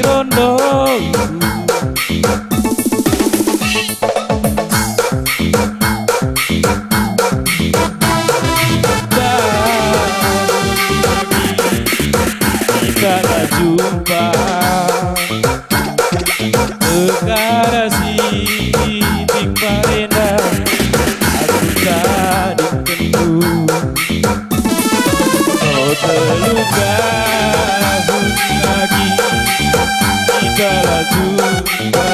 rondo kita jumpa Garasi di Parenda aku tadi kendu oh terluka lagi kita jumpa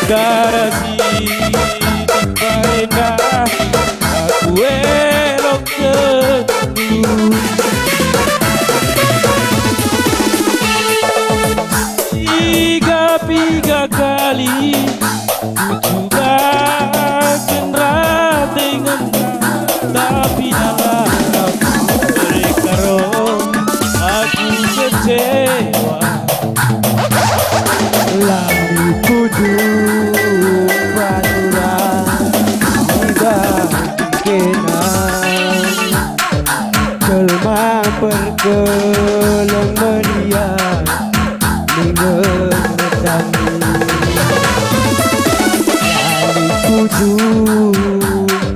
Garasi di Parenda aku elok kendu tiga kali ku coba kenra dengan tapi dalam mereka aku kecewa lalu kudu paturan tidak dikenal kelma perkelang meriah mengetami lalu kudu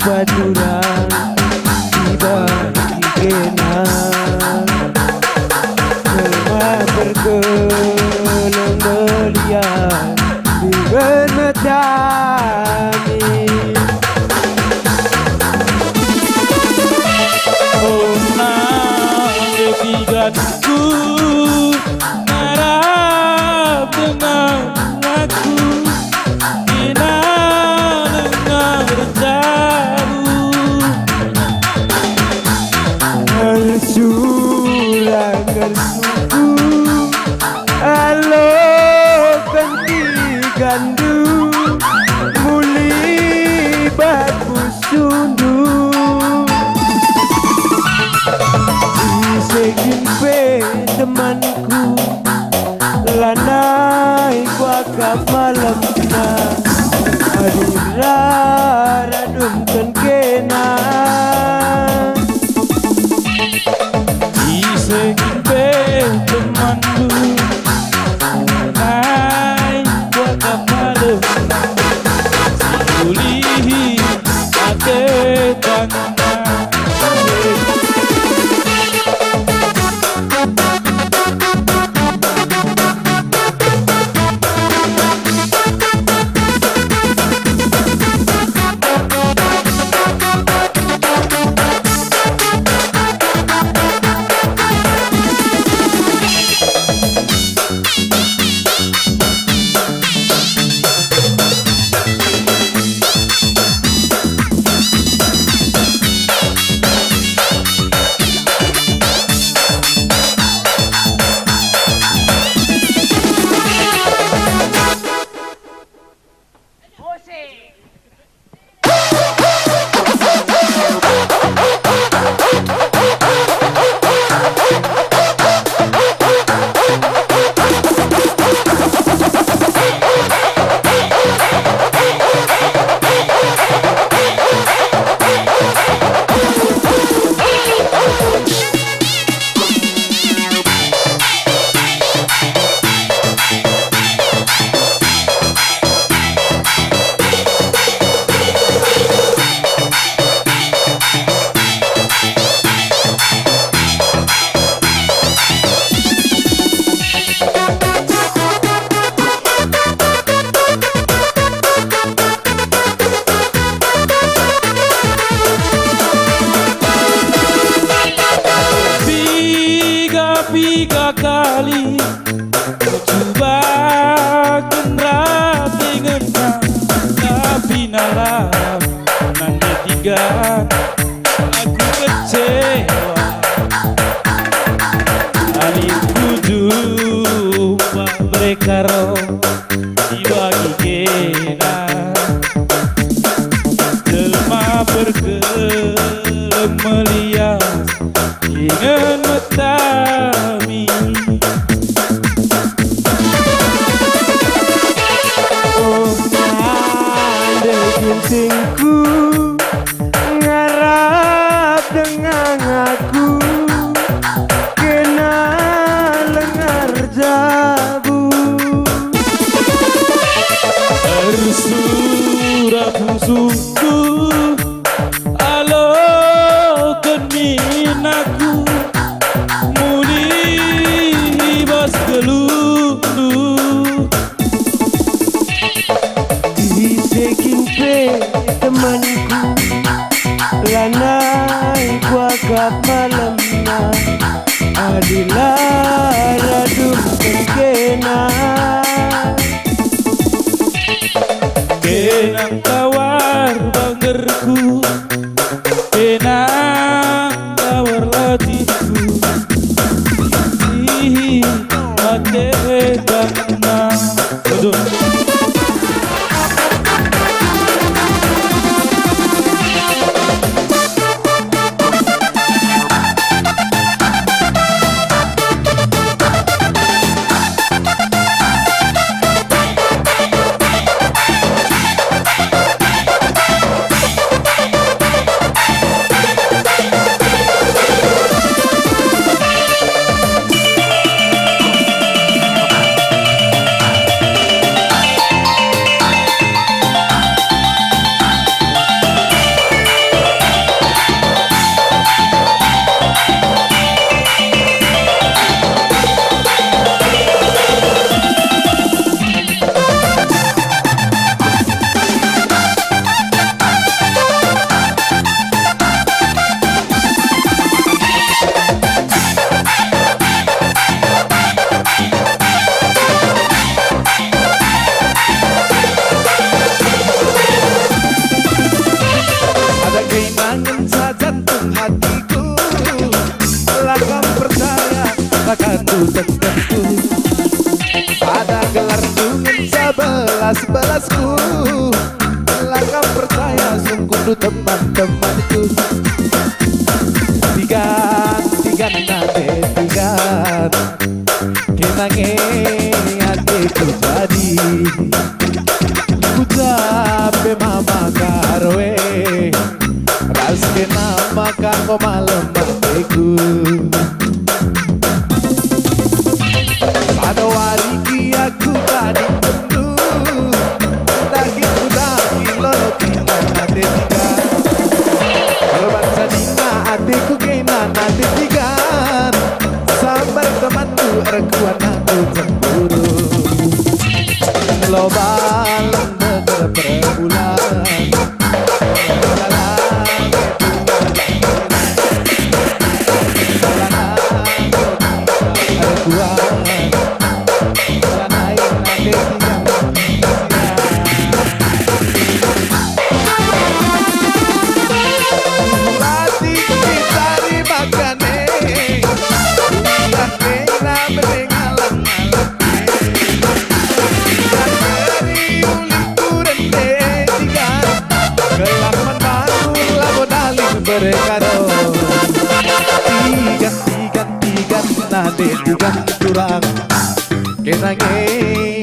paturan tidak dikenal kelma perkelang meriah mengetami oh nah kepiganku dengan aku Ina dengar jauh Sulang suku Halo kanti gandu Muli baku sundu Isegin pe temanku Lanai wakaf malam na Adira radum kan kena Isegimpe temanku Lanai wakaf malam Siulihi ate tangan tiga kali ku coba kenra dengannya tapi nalar nanti tiga aku kecewa hari tujuh mereka dibagi kena jelma berkelem melihat ingin metami dilaradum kena Kenang tawar bangerku, kenang tawar latihku, ih mate karena aduh. Pada gelar dengan sebelas-belasku, langkah percaya sungguh teman-temanku. Tigan nade tigan, kenange adikku jadi. Ku cape mama karwe, ras kenama kanggo malam adikku. Pada hari kia aku tadi tentu daging kuda kilo tina nade tiga. Kalau bangsa dina adikku kena nade tiga. Sabar temanku erkuan aku cemburu. Global negara perbulan. Tigan nade tigan kurang kenange